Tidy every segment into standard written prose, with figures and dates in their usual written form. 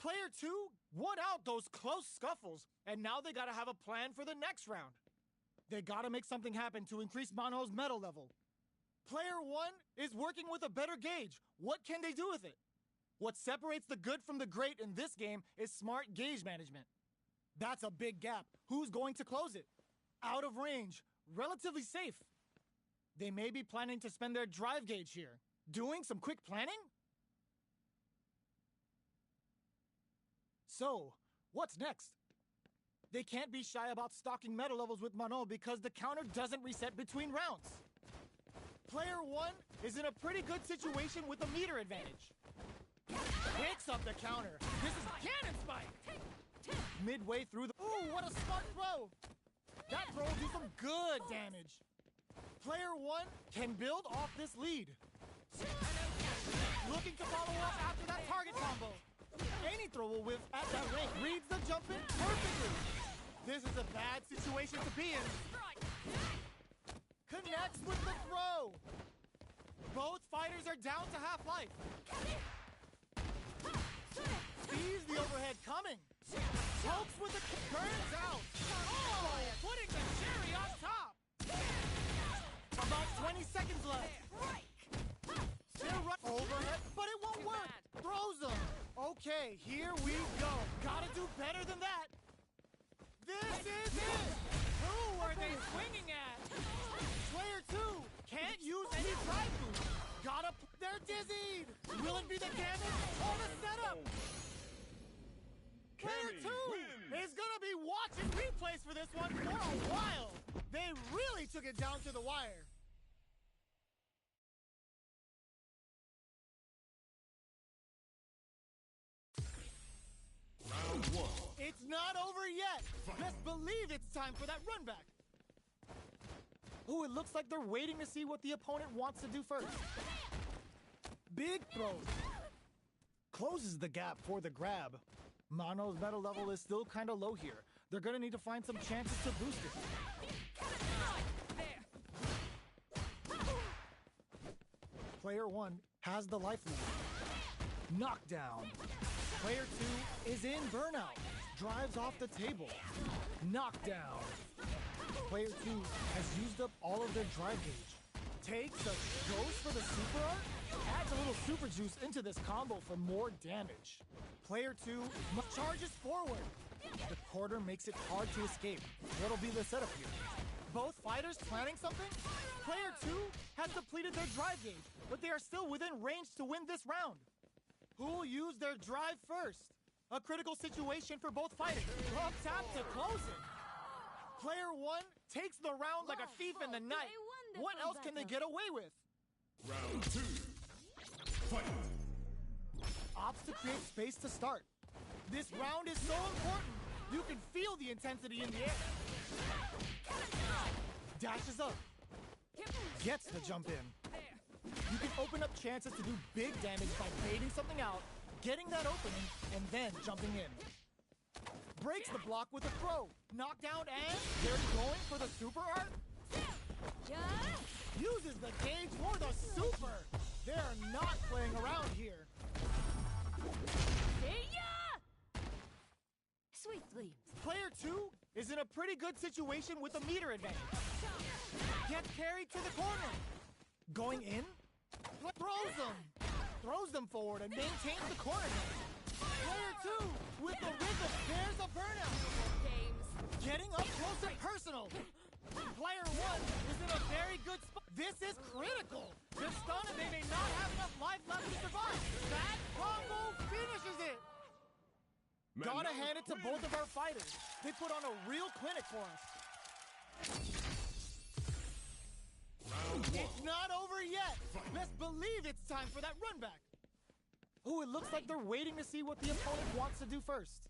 Player 2 won out those close scuffles, and now they gotta have a plan for the next round. They gotta make something happen to increase Mano's metal level. Player 1 is working with a better gauge. What can they do with it? What separates the good from the great in this game is smart gauge management. That's a big gap. Who's going to close it? Out of range, relatively safe. They may be planning to spend their drive gauge here. Doing some quick planning? So, what's next? They can't be shy about stocking metal levels with Mano because the counter doesn't reset between rounds. Player 1 is in a pretty good situation with a meter advantage. Picks up the counter. This is Cannon Spike! Midway through the... Ooh, what a smart throw! That throw will do some good damage. Player 1 can build off this lead. Looking to follow up after that target combo. Any throw will whiff at that range. Reads the jump in perfectly. This is a bad situation to be in. Connects with the throw. Both fighters are down to half life. Sees the overhead coming. Pokes with the burns out. Oh, putting the cherry on top. About 20 seconds left. They're right overhead, but it won't work. Throws them. Okay, here we go. Gotta do better than that. This is it. Who are they swinging at? Player 2 can't use any drive boost. They're dizzied. Will it be the damage or the setup? Player 2 is gonna be watching replays for this one for a while. They really took it down to the wire. Round 1. It's not over yet. Best believe it's time for that run back. Ooh, it looks like they're waiting to see what the opponent wants to do first. Big throw. Closes the gap for the grab. Mano's metal level is still kind of low here. They're gonna need to find some chances to boost it. Player 1 has the life lead. Knockdown. Player 2 is in burnout. Drives off the table. Knockdown. Player 2 has used up all of their drive gauge. Goes for the super art. Adds a little super juice into this combo for more damage. Player 2 charges forward. The quarter makes it hard to escape. What'll be the setup here? Both fighters planning something? Player 2 has depleted their drive gauge, but they are still within range to win this round. Who'll use their drive first? A critical situation for both fighters. Up tap to close it. Player 1 takes the round like a thief in the night. What else can they get away with? Round 2. Fight. Opts to create space to start. This round is so important. You can feel the intensity in the air. Dashes up. Gets the jump in. You can open up chances to do big damage by baiting something out, getting that opening, and then jumping in. Breaks the block with a throw. Knockdown, and they're going for the super art. Uses the gauge for the super. They're not playing around here. Sweet dreams. Player 2 is in a pretty good situation with a meter advantage. Gets carried to the corner. Going in. Throws them forward and maintains the corner. Player 2 with the rhythm. There's a burnout. Getting up close and personal. Player 1 is in a very good spot. This is critical. They're stunned and they may not have enough life left to survive. That combo finishes it. Gotta hand it to both of our fighters. They put on a real clinic for us. It's not over yet. Best believe it's time for that run back. Ooh, it looks like they're waiting to see what the opponent wants to do first.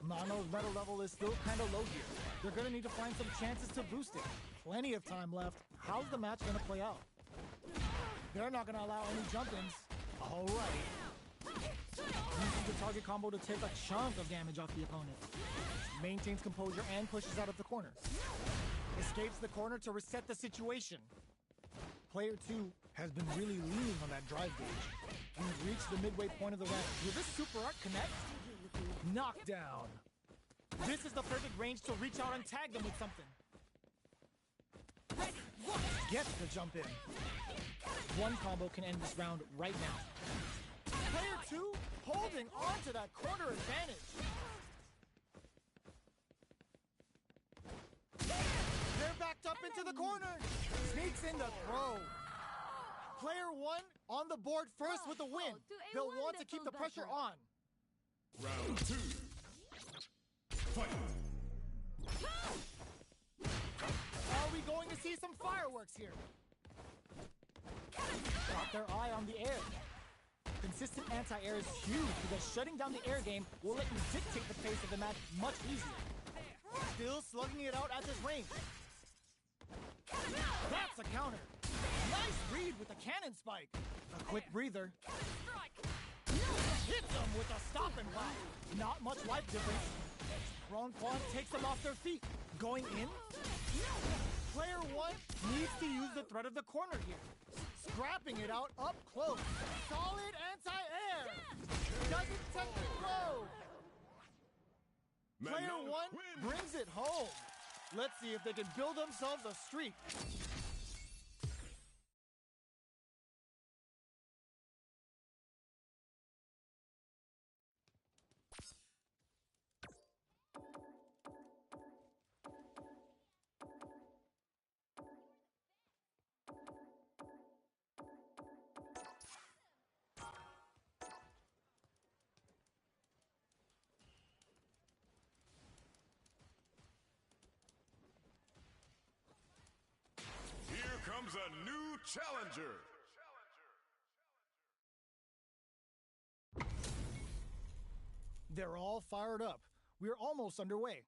Mano's metal level is still kind of low here. They're gonna need to find some chances to boost it. Plenty of time left. How's the match gonna play out? They're not gonna allow any jump-ins. All right. Uses the target combo to take a chunk of damage off the opponent. Maintains composure and pushes out of the corner. Escapes the corner to reset the situation. Player 2 has been really leaning on that drive gauge. We've reached the midway point of the round. Will this super art connect? Knockdown. This is the perfect range to reach out and tag them with something. Gets the jump in. One combo can end this round right now. Player 2 holding on to that corner advantage. They're backed up into the corner. Sneaks in the throw. Player 1 on the board first with the win. They'll want to keep the pressure on. Round 2. Fight. Are we going to see some fireworks here? Got their eye on the air. Consistent anti-air is huge because shutting down the air game will let you dictate the pace of the match much easier. Still slugging it out at this range. That's a counter. Nice read with the cannon spike. A quick breather. Hits them with a stop and pop. Not much life difference. Wrong Quan takes them off their feet. Going in? Player 1 needs to use the threat of the corner here. Scrapping it out up close. Solid anti-air. Doesn't touch the globe. Player 1 brings it home. Let's see if they can build themselves a streak. Comes a new challenger. They're all fired up. We're almost underway.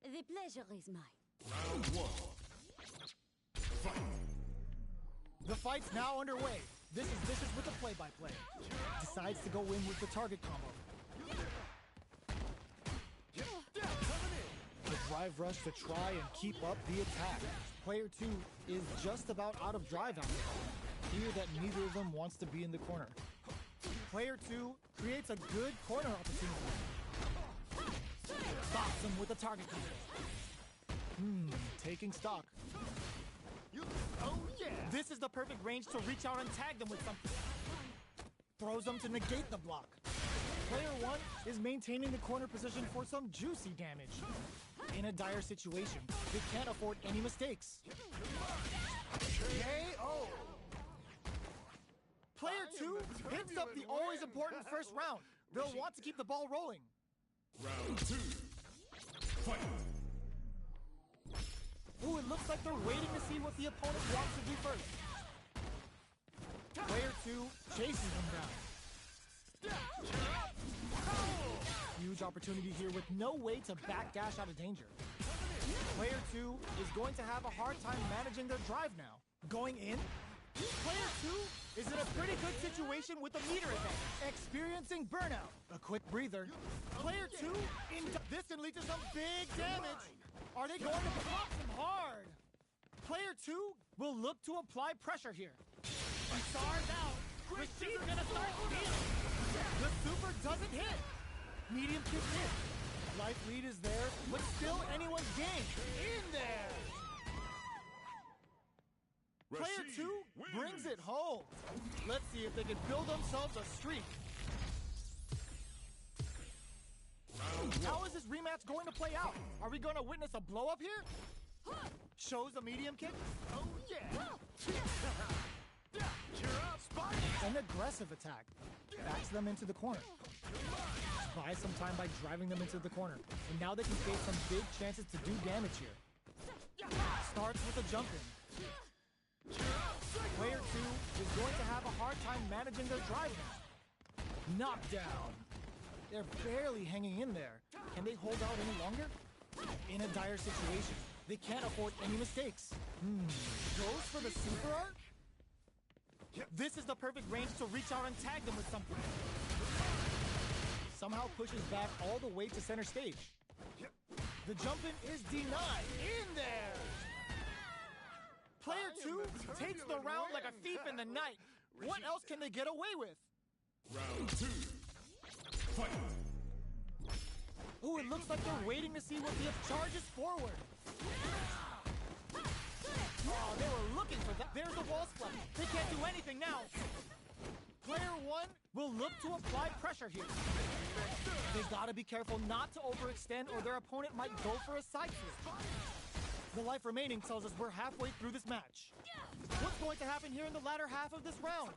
The pleasure is mine. Round 1. Fight. The fight's now underway. This is Vicious with the play-by-play. Decides to go in with the target combo. The drive rush to try and keep up the attack. Player 2 is just about out of drive out there. Clear that neither of them wants to be in the corner. Player 2 creates a good corner opportunity. Stops him with a target combo. Taking stock. Oh yeah! This is the perfect range to reach out and tag them with something. Throws them to negate the block. Player 1 is maintaining the corner position for some juicy damage. In a dire situation, they can't afford any mistakes. KO! Player 2 hits up the always important first round. They'll want to keep the ball rolling. Round 2. Fight. Ooh, it looks like they're waiting to see what the opponent wants to do first. Player 2 chases them down. Huge opportunity here with no way to backdash out of danger. Player 2 is going to have a hard time managing their drive now. Going in? Player 2 is in a pretty good situation with a meter advantage. Experiencing burnout. A quick breather. Player 2, this can lead to some big damage. Are they going to block them hard? Player 2 will look to apply pressure here. He stars out. She's gonna start stealing. The super doesn't hit. Medium kick hit. Life lead is there, but still anyone's game. In there. Player 2 brings it home. Let's see if they can build themselves a streak. How is this rematch going to play out? Are we going to witness a blow-up here? Shows a medium kick. Oh, yeah. An aggressive attack. Backs them into the corner. Buys some time by driving them into the corner. And now they can face some big chances to do damage here. Starts with a jump in. Player 2 is going to have a hard time managing their drive now. Knockdown. They're barely hanging in there. Can they hold out any longer? In a dire situation, they can't afford any mistakes. Goes for the super art? This is the perfect range to reach out and tag them with something. Somehow pushes back all the way to center stage. The jump in is denied. In there! Player 2 takes the round like a thief in the night. What else can they get away with? Round 2. Fight. Ooh, it looks like they're waiting to see what the charges forward. Oh, they were looking for that. There's the wall splat. They can't do anything now. Player 1 will look to apply pressure here. They gotta be careful not to overextend or their opponent might go for a side flip. The life remaining tells us we're halfway through this match. What's going to happen here in the latter half of this round?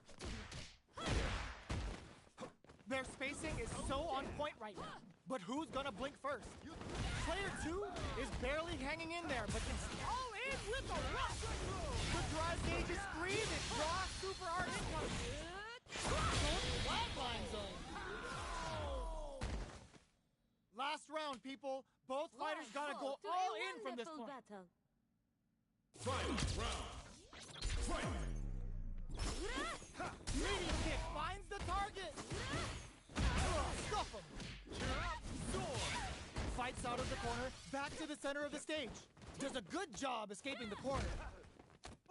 Their spacing is so on point right now. But who's gonna blink first? Player 2 is barely hanging in there, but can all in with a rush. The drive gauge is screaming. Draw super hard income. Flatline zone. Last round, people. Both fighters gotta go all in from this point. Final round. Fight. Medium kick finds the target. Stuff him. Fights out of the corner, back to the center of the stage. Does a good job escaping the corner.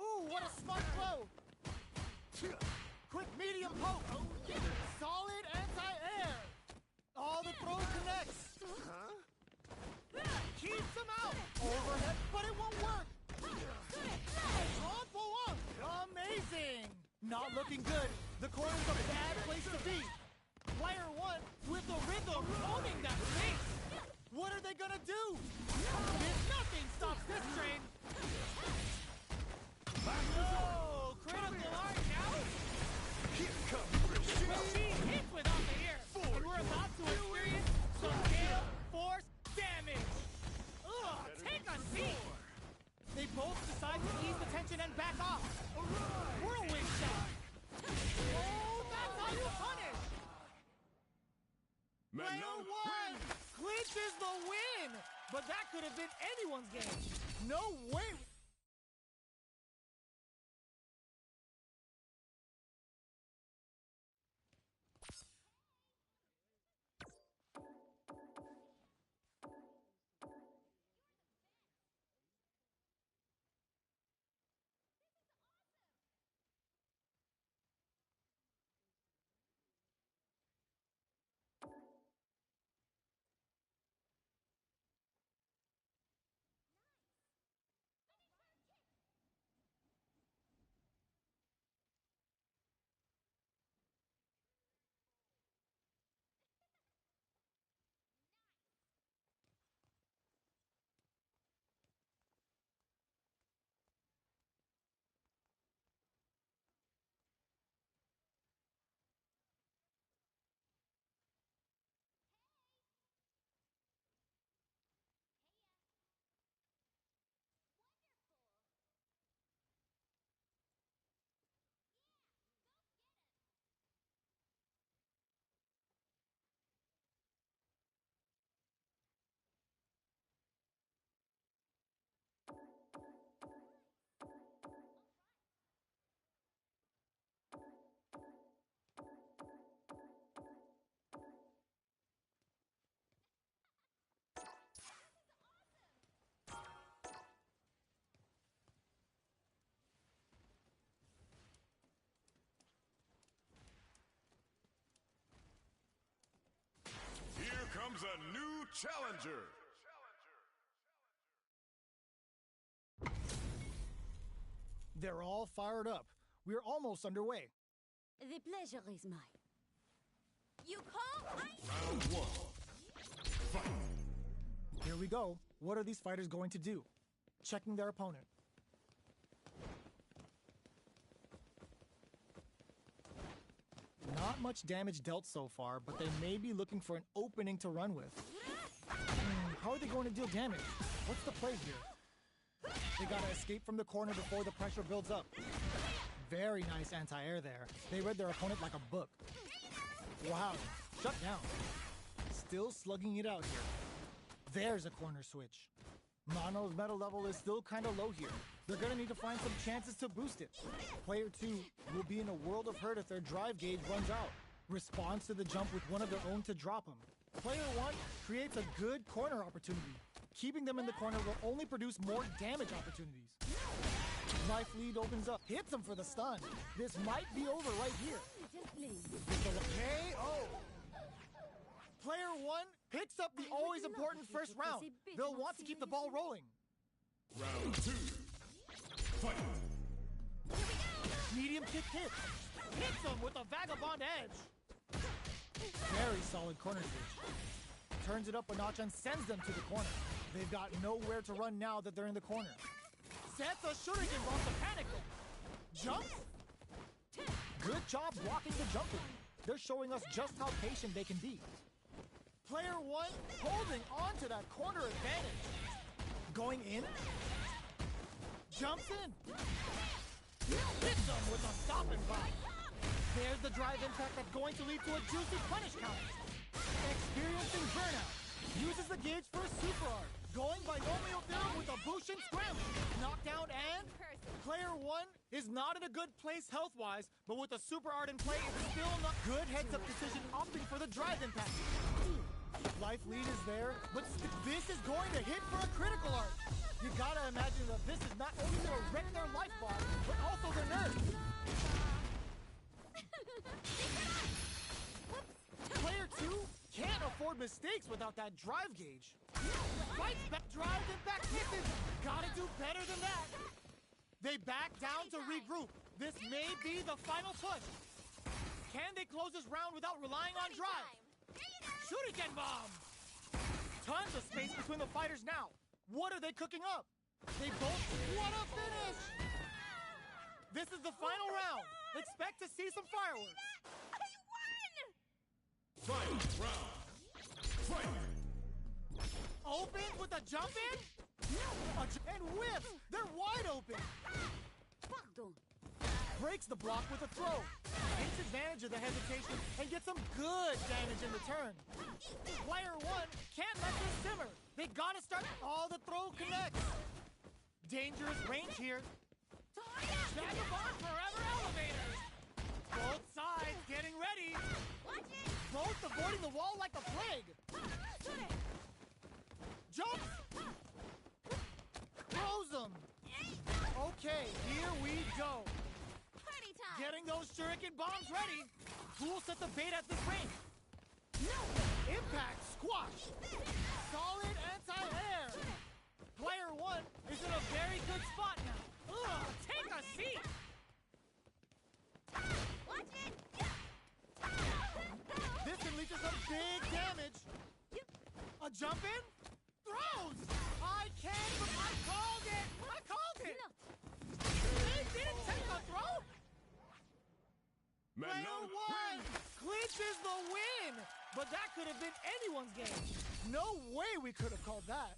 Ooh, what a smart throw. Quick medium poke. Solid anti-air. All the throw connects. Keeps him out. Overhead, but it won't work. Amazing. Not looking good. The corner's a bad place to be. Player 1 with the rhythm owning that pace. What are they gonna do? Nothing stops this train. Oh, critical art now. Here comes Machine hits without the ear. And we're about to experience some gale force damage. Ugh, take a seat. They both decide to ease the tension and back off. Whirlwind shot. Oh, that's how you punish. Player 1 clinches the win. But that could have been anyone's game. No way. comes a new challenger. They're all fired up. We're almost underway. The pleasure is mine. You call? Round one. Fight. Here we go. What are these fighters going to do? Checking their opponent. Not much damage dealt so far, but they may be looking for an opening to run with. How are they going to deal damage? What's the play here? They gotta escape from the corner before the pressure builds up. Very nice anti-air there. They read their opponent like a book. Wow, shut down. Still slugging it out here. There's a corner switch. Mono's metal level is still kind of low here. They're gonna need to find some chances to boost it. Player 2 will be in a world of hurt if their drive gauge runs out. Responds to the jump with one of their own to drop him. Player 1 creates a good corner opportunity. Keeping them in the corner will only produce more damage opportunities. Life lead opens up, hits him for the stun. This might be over right here. Just please. KO. Player one picks up the always important first round. They'll want to keep the ball rolling. Round 2. Fight. Medium kick hits. Hits him with a vagabond edge. Very solid corner switch. Turns it up a notch and sends them to the corner. They've got nowhere to run now that they're in the corner. Sets a shuriken bomb to panic them. Jumps. Good job blocking the jumping. They're showing us just how patient they can be. Player one holding on to that corner advantage. Going in. Jumps in. Hits them with a stopping bomb. There's the drive impact that's going to lead to a juicy punish counter. Experiencing burnout. Uses the gauge for a super art. Going by Romeo Theorem with a Bushin scramble. Knockdown and player one is not in a good place health-wise, but with a super art in play, it's still not good heads-up decision opting for the drive impact. Life lead is there, but this is going to hit for a critical art. You gotta imagine that this is not only gonna wreck their life bar, but also their nerves. Player two can't afford mistakes without that drive gauge. Fights back, drives and back misses. Gotta do better than that. They back down to regroup. This may be the final push. Can they close this round without relying on drive? Shuriken bomb! Tons of space between the fighters now. What are they cooking up? They both... What a finish! This is the final round. Expect to see some fireworks. I won! Final round. Fight. Opens with a jump in? And whips! They're wide open! Pardon. Breaks the block with a throw. Takes advantage of the hesitation and gets some good damage in return. Player one can't let this simmer. They gotta start. All the throw connects. Dangerous range here. Vagabond forever elevators. Both sides getting ready. Watch it! Both avoiding the wall like a plague. Jump! Throws them. Okay, here we go. Party time! Getting those shuriken bombs ready. Who will set the bait at this range? Impact squash. Solid anti-air. Player one is in a very good spot now. Ugh, take a seat. Watch it! This can lead to some big damage. A jump in? Throws! I can't, but I called it! I called it! They didn't take a throw? Player one clinches the win! But that could have been anyone's game. No way we could have called that.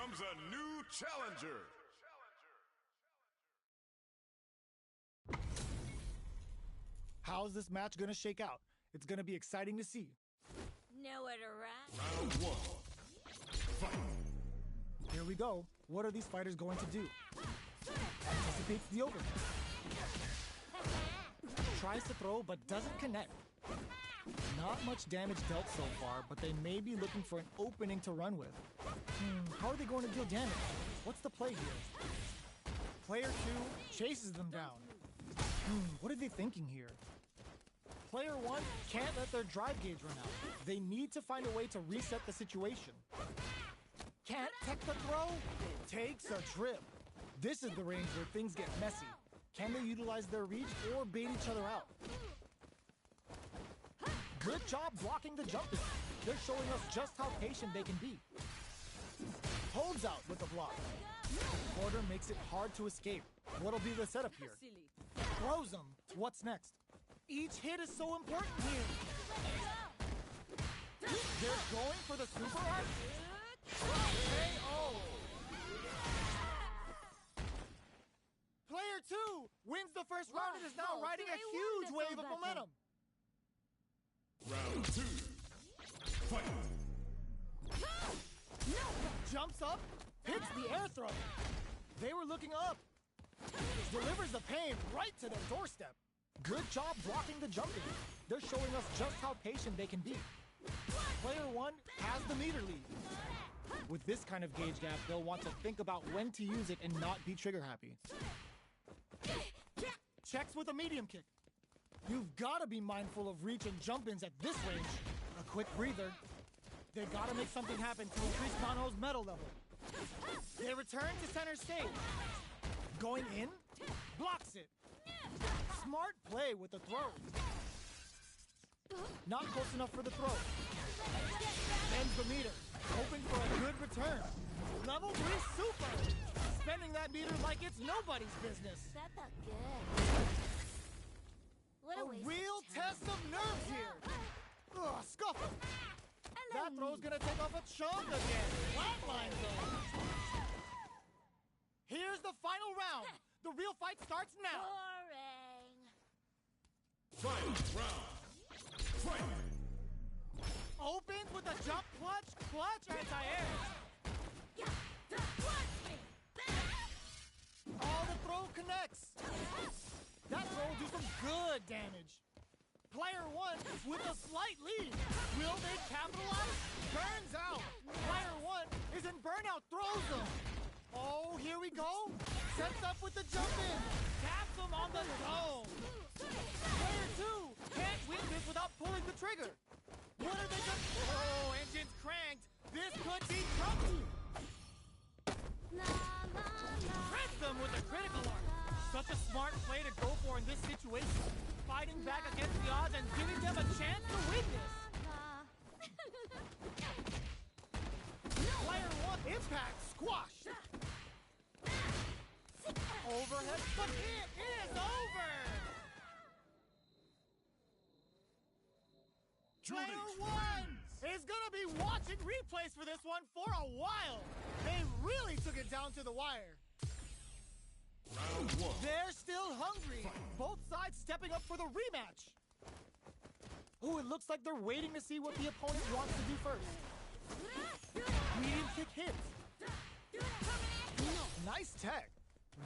comes a new challenger. How's this match gonna shake out? It's gonna be exciting to see. Nowhere to run. Round one. Fight. Here we go. What are these fighters going to do? Anticipates the overhead. Tries to throw, but doesn't connect. Not much damage dealt so far, but they may be looking for an opening to run with. How are they going to deal damage? What's the play here? Player 2 chases them down. What are they thinking here? Player 1 can't let their drive gauge run out. They need to find a way to reset the situation. Can't tech the throw? Takes a trip. This is the range where things get messy. Can they utilize their reach or bait each other out? Good job blocking the jump in. They're showing us just how patient they can be. Holds out with the block. The quarter makes it hard to escape. What'll be the setup here? Throws him. What's next? Each hit is so important here. They're going for the super art. KO. Player 2 wins the first round and is now riding a huge wave of momentum. Round 2. Fight. Jumps up, hits the air throw. They were looking up. Delivers the pain right to their doorstep. Good job blocking the jumping. They're showing us just how patient they can be. Player 1 has the meter lead. With this kind of gauge gap, they'll want to think about when to use it and not be trigger happy. Checks with a medium kick. You've got to be mindful of reach and jump-ins at this range. A quick breather. They got to make something happen to increase Manho's metal level. They return to center stage. Going in, blocks it. Smart play with the throw. Not close enough for the throw. Bends the meter, hoping for a good return. Level 3 super. Spending that meter like it's nobody's business. That felt good. What a waste real of time. test of nerves here. Ugh, scuffle. That throw's gonna take off a chunk again. Flatline though. Here's the final round. The real fight starts now. Boring. Final round. Fight. Opens with a jump clutch anti-air. All the throw connects. That throw will do some good damage. Player 1 with a slight lead. Will they capitalize? Burns out. Player 1 is in burnout, throws them. Oh, here we go. Sets up with the jump in. Taps him on the dome. Player 2 can't win this without pulling the trigger. What are they doing? Oh, engine's cranked. This could be trouble. Crits them with a critical arc. Such a smart play to go for in this situation. Fighting back against the odds and giving them a chance to win this. Player 1 impact squashed. Overhead, but it is over. Player 1 is gonna be watching replays for this one for a while. They really took it down to the wire. Round 1. They're still hungry. Both sides stepping up for the rematch. Ooh, it looks like they're waiting to see what the opponent wants to do first. Medium kick hits. Nice tech.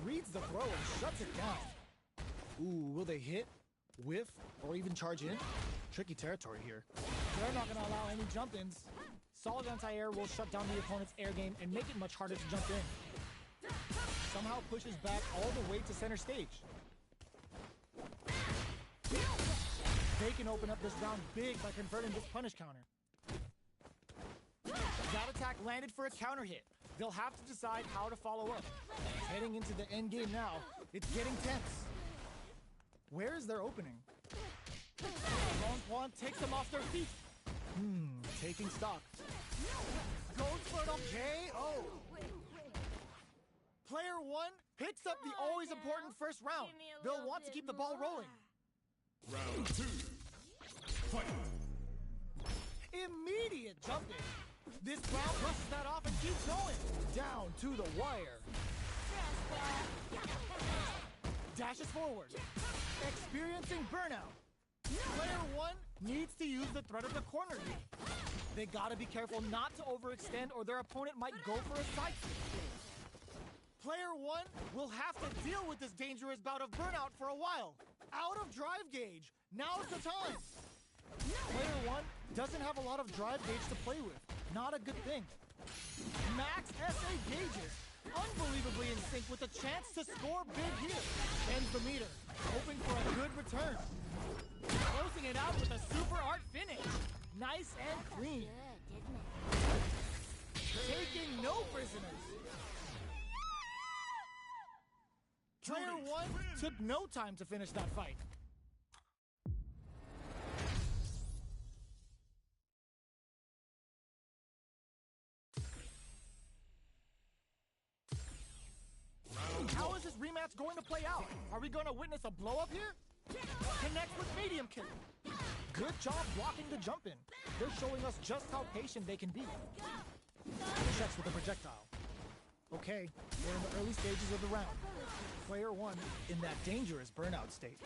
Reads the throw and shuts it down. Ooh, will they hit, whiff, or even charge in? Tricky territory here. They're not going to allow any jump-ins. Solid anti-air will shut down the opponent's air game and make it much harder to jump in. Somehow pushes back all the way to center stage. They can open up this round big by converting this punish counter. That attack landed for a counter hit. They'll have to decide how to follow up. Heading into the end game now, it's getting tense. Where is their opening? Long Quan takes them off their feet. Taking stock. Goes for the KO. Player 1 picks up the always important first round. They'll want to keep the ball rolling. Round 2. Fight. Immediate jumping. This round brushes that off and keeps going. Down. to the wire. Dashes forward. Experiencing burnout. Player 1 needs to use the threat of the corner here. They gotta be careful not to overextend or their opponent might go for a side switch. Player 1 will have to deal with this dangerous bout of burnout for a while. Out of drive gauge. Now's the time. Player 1 doesn't have a lot of drive gauge to play with. Not a good thing. Max SA gauges. Unbelievably in sync with a chance to score big here. Ends the meter. Hoping for a good return. Closing it out with a super art finish. Nice and clean. Good, didn't it? Taking no prisoners. Player 1 took no time to finish that fight. How is this rematch going to play out? Are we going to witness a blow-up here? Connects with medium kick. Good job blocking the jump in. They're showing us just how patient they can be. Checks with the projectile. Okay, we're in the early stages of the round. Player 1 in that dangerous burnout state.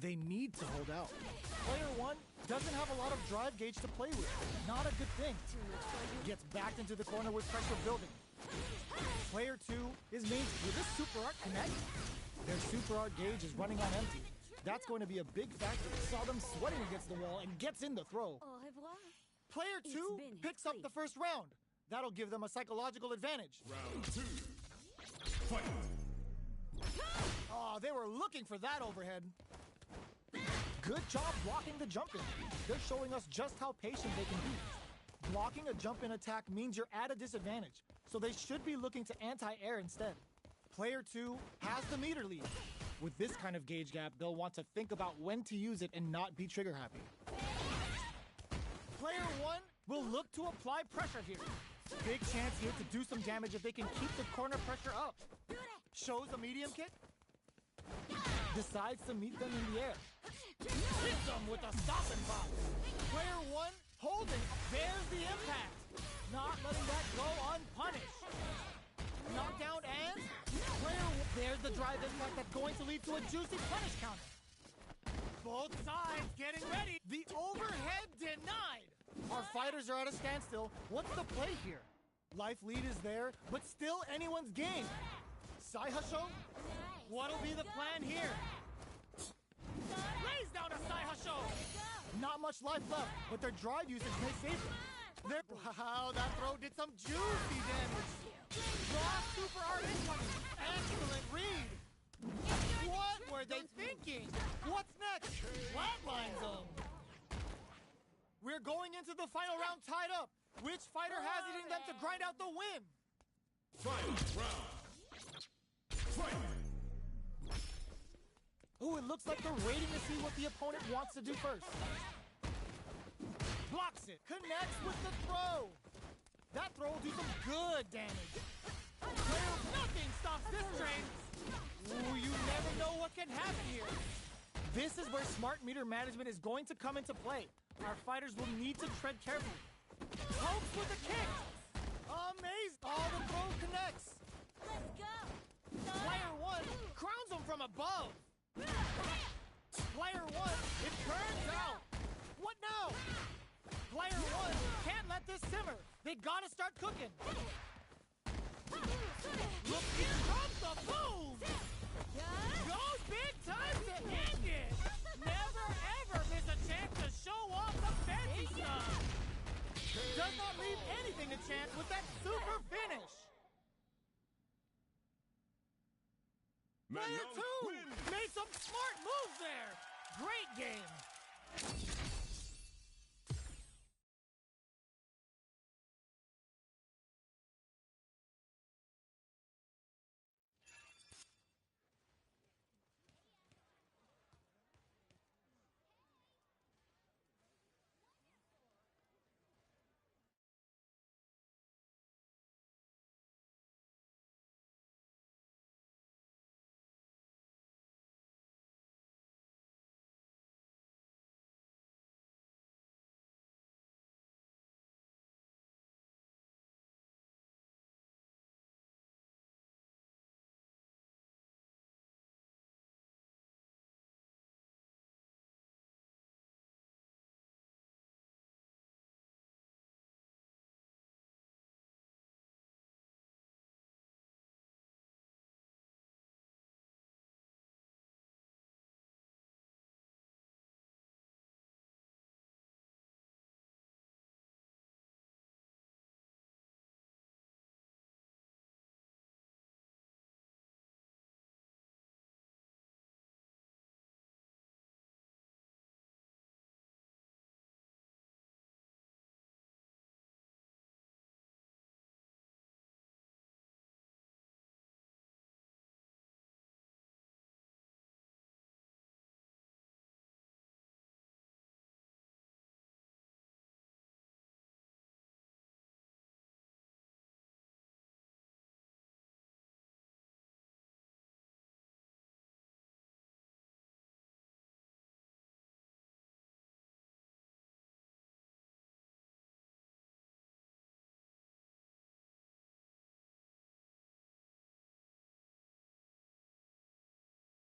They need to hold out. Player 1 doesn't have a lot of drive gauge to play with. Not a good thing. Gets backed into the corner with pressure building. Player 2 is main. Will this super art connect? Their super art gauge is running on empty. That's going to be a big factor. Saw them sweating against the wall and gets in the throw. Au revoir. Player 2 picks up the first round. That'll give them a psychological advantage. Round 2. Fight. Oh, they were looking for that overhead. Good job blocking the jump in. They're showing us just how patient they can be. Blocking a jump in attack means you're at a disadvantage, so they should be looking to anti-air instead. Player 2 has the meter lead. With this kind of gauge gap, they'll want to think about when to use it and not be trigger happy. Player 1 will look to apply pressure here. Big chance here to do some damage if they can keep the corner pressure up. Shows a medium kick. Decides to meet them in the air. Hits them with a stop and pop. Player 1 holding. There's the impact. Not letting that go unpunished. Knockdown and player 1. There's the drive impact that's going to lead to a juicy punish counter. Both sides getting ready. The overhead denied. Our fighters are at a standstill. What's the play here? Life lead is there, but still anyone's game. Saihasho? What'll be the plan here? Lays down a Saihasho! Not much life left, but their drive usage may save them. Wow, that throw did some juicy damage. Raw super art incoming. Excellent read. What were they thinking? What's next? Flatline zone. We're going into the final round tied up. Which fighter has it in them to grind out the win? Final round. Fight. Ooh, it looks like they're waiting to see what the opponent wants to do first. Blocks it. Connects with the throw. That throw will do some good damage. Nothing stops this train. Ooh, you never know what can happen here. This is where smart meter management is going to come into play. Our fighters will need to tread carefully. Pokes with a kick. Amazing. All the throw connects. Let's go. Player 1 crowns him from above. Player 1, it turns out. What now? Player 1 can't let this simmer. They gotta start cooking. Look, here comes the boom. Goes big time to end it. Never ever miss a chance to show off the fancy stuff. Does not leave anything to chance with that super finish. Player 2 made some smart moves there. Great game.